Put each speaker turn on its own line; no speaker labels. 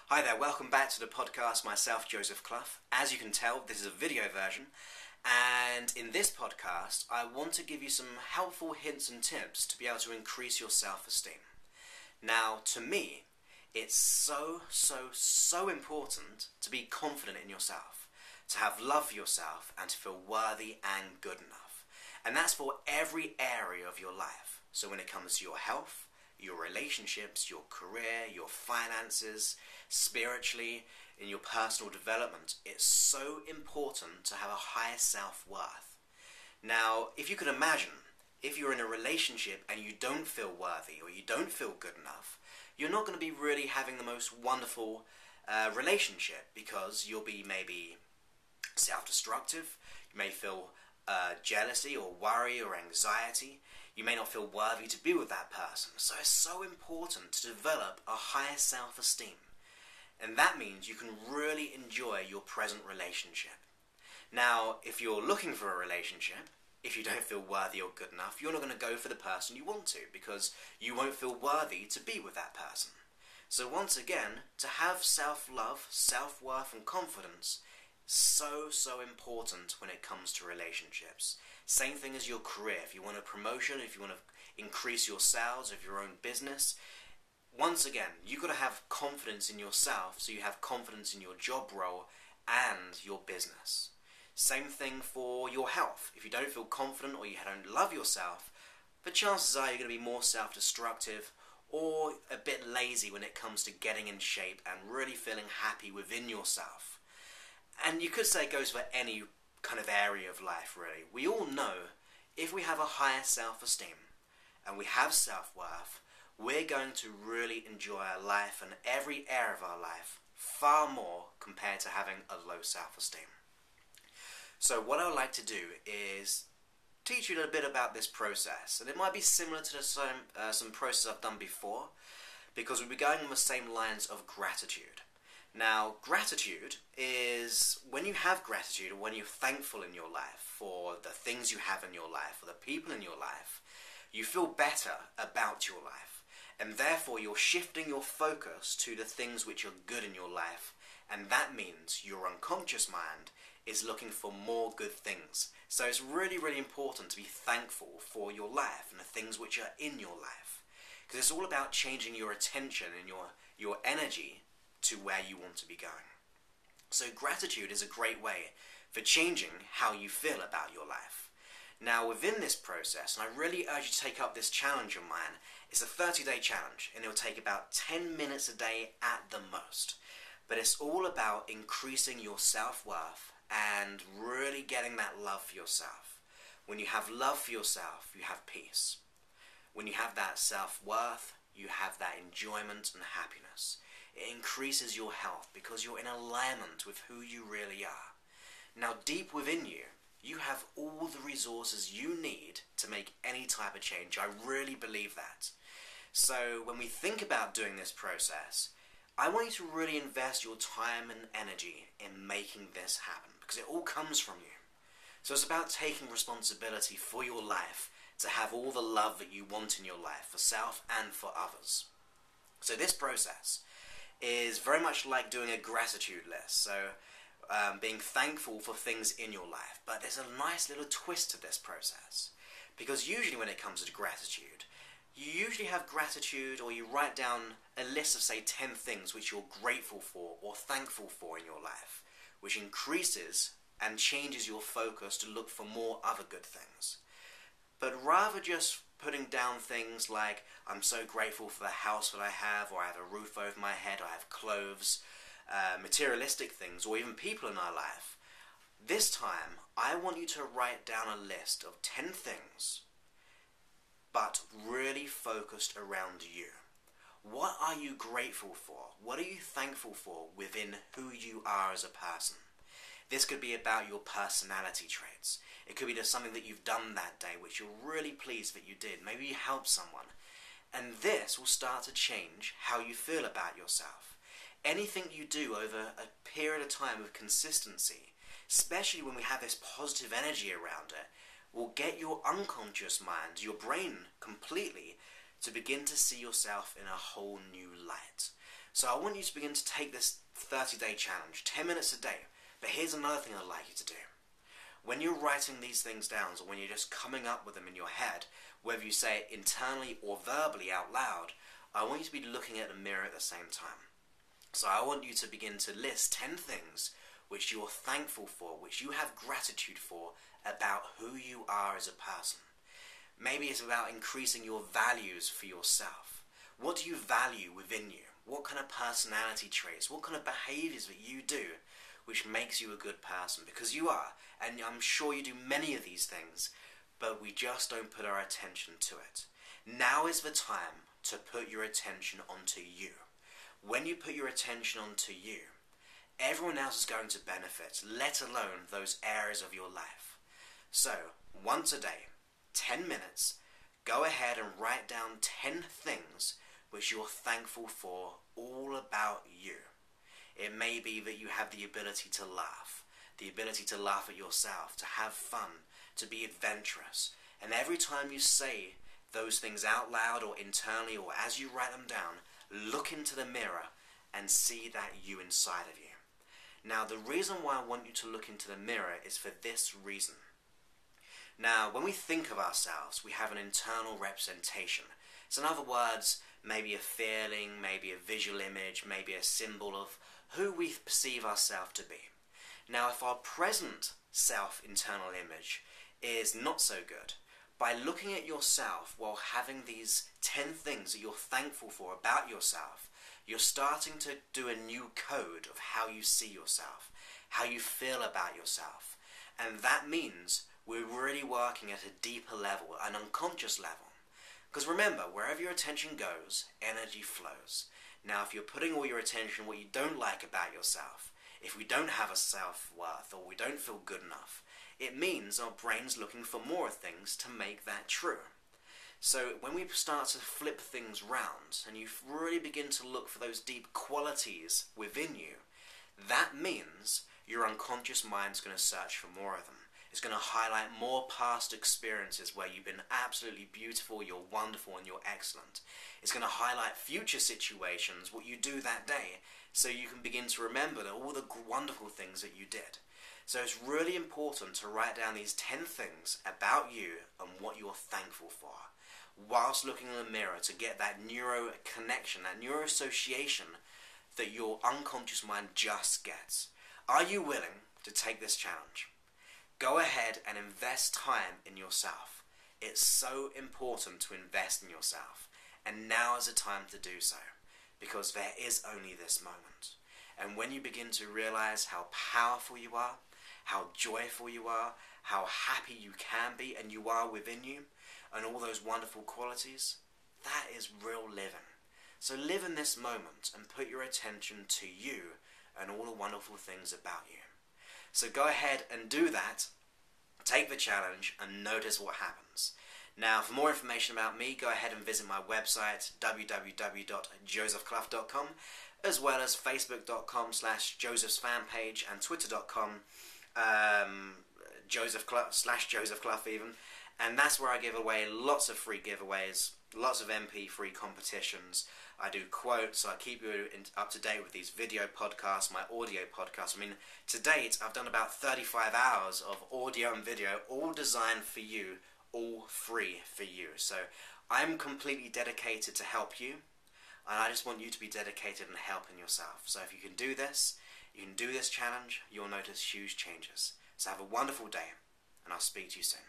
Hi there, welcome back to the podcast, myself, Joseph Clough. As you can tell, this is a video version, and in this podcast, I want to give you some helpful hints and tips to be able to increase your self-esteem. Now, to me, it's so important to be confident in yourself, to have love for yourself, and to feel worthy and good enough. And that's for every area of your life. So when it comes to your health, your relationships, your career, your finances, spiritually, in your personal development, it's so important to have a high self-worth. Now, if you could imagine, if you're in a relationship and you don't feel worthy or you don't feel good enough, you're not going to be really having the most wonderful relationship, because you'll be maybe self-destructive, you may feel jealousy or worry or anxiety. You may not feel worthy to be with that person. So it's so important to develop a higher self-esteem. And that means you can really enjoy your present relationship. Now, if you're looking for a relationship, if you don't feel worthy or good enough, you're not going to go for the person you want to, because you won't feel worthy to be with that person. So once again, to have self-love, self-worth and confidence, so important when it comes to relationships. Same thing as your career. If you want a promotion, if you want to increase your sales of your own business, once again, you've got to have confidence in yourself, so you have confidence in your job role and your business. Same thing for your health. If you don't feel confident or you don't love yourself, the chances are you're going to be more self-destructive or a bit lazy when it comes to getting in shape and really feeling happy within yourself. And you could say it goes for any kind of area of life, really. We all know if we have a higher self-esteem and we have self-worth, we're going to really enjoy our life and every area of our life far more compared to having a low self-esteem. So what I would like to do is teach you a bit about this process, and it might be similar to some process I've done before, because we'll be going on the same lines of gratitude. Now, gratitude is when you have gratitude, or when you're thankful in your life for the things you have in your life, for the people in your life, you feel better about your life. And therefore, you're shifting your focus to the things which are good in your life. And that means your unconscious mind is looking for more good things. So it's really important to be thankful for your life and the things which are in your life. Because it's all about changing your attention and your energy to where you want to be going. So gratitude is a great way for changing how you feel about your life. Now within this process, and I really urge you to take up this challenge of mine, it's a 30-day challenge, and it will take about 10 minutes a day at the most. But it's all about increasing your self-worth and really getting that love for yourself. When you have love for yourself, you have peace. When you have that self-worth, you have that enjoyment and happiness. It increases your health because you're in alignment with who you really are. Now deep within you, you have all the resources you need to make any type of change. I really believe that. So when we think about doing this process, I want you to really invest your time and energy in making this happen, because it all comes from you. So it's about taking responsibility for your life to have all the love that you want in your life, for self and for others. So this process is very much like doing a gratitude list, so being thankful for things in your life. But there's a nice little twist to this process, because usually when it comes to gratitude, you usually have gratitude, or you write down a list of, say, 10 things which you're grateful for or thankful for in your life, which increases and changes your focus to look for more other good things. But rather just putting down things like, I'm so grateful for the house that I have, or I have a roof over my head, or I have clothes, materialistic things, or even people in our life. This time, I want you to write down a list of 10 things, but really focused around you. What are you grateful for? What are you thankful for within who you are as a person? This could be about your personality traits. It could be just something that you've done that day which you're really pleased that you did. Maybe you helped someone. And this will start to change how you feel about yourself. Anything you do over a period of time of consistency, especially when we have this positive energy around it, will get your unconscious mind, your brain completely, to begin to see yourself in a whole new light. So I want you to begin to take this 30-day challenge, 10 minutes a day. But here's another thing I'd like you to do. When you're writing these things down, or when you're just coming up with them in your head, whether you say it internally or verbally out loud, I want you to be looking at the mirror at the same time. So I want you to begin to list 10 things which you're thankful for, which you have gratitude for about who you are as a person. Maybe it's about increasing your values for yourself. What do you value within you? What kind of personality traits, what kind of behaviours that you do which makes you a good person? Because you are, and I'm sure you do many of these things, but we just don't put our attention to it. Now is the time to put your attention onto you. When you put your attention onto you, everyone else is going to benefit, let alone those areas of your life. So, once a day, 10 minutes, go ahead and write down 10 things which you're thankful for all about you. It may be that you have the ability to laugh at yourself, to have fun, to be adventurous. And every time you say those things out loud or internally or as you write them down, look into the mirror and see that you inside of you. Now, the reason why I want you to look into the mirror is for this reason. Now, when we think of ourselves, we have an internal representation. So in other words, maybe a feeling, maybe a visual image, maybe a symbol of who we perceive ourselves to be. Now, if our present self-internal image is not so good, by looking at yourself while having these 10 things that you're thankful for about yourself, you're starting to do a new code of how you see yourself, how you feel about yourself. And that means we're really working at a deeper level, an unconscious level. Because remember, wherever your attention goes, energy flows. Now, if you're putting all your attention on what you don't like about yourself, if we don't have a self-worth or we don't feel good enough, it means our brain's looking for more things to make that true. So when we start to flip things round and you really begin to look for those deep qualities within you, that means your unconscious mind's going to search for more of them. It's going to highlight more past experiences where you've been absolutely beautiful, you're wonderful, and you're excellent. It's going to highlight future situations, what you do that day, so you can begin to remember all the wonderful things that you did. So it's really important to write down these 10 things about you and what you're thankful for, whilst looking in the mirror to get that neuro connection, that neuroassociation that your unconscious mind just gets. Are you willing to take this challenge? Go ahead and invest time in yourself. It's so important to invest in yourself. And now is the time to do so. Because there is only this moment. And when you begin to realize how powerful you are, how joyful you are, how happy you can be and you are within you, and all those wonderful qualities, that is real living. So live in this moment and put your attention to you and all the wonderful things about you. So go ahead and do that, take the challenge, and notice what happens. Now, for more information about me, go ahead and visit my website, www.josephclough.com, as well as facebook.com/Joseph's fan page and twitter.com Joseph Clough even. And that's where I give away lots of free giveaways, lots of MP3 competitions. I do quotes, so I keep you up to date with these video podcasts, my audio podcasts. I mean, to date, I've done about 35 hours of audio and video, all designed for you, all free for you. So I'm completely dedicated to help you, and I just want you to be dedicated in helping yourself. So if you can do this challenge, you'll notice huge changes. So have a wonderful day, and I'll speak to you soon.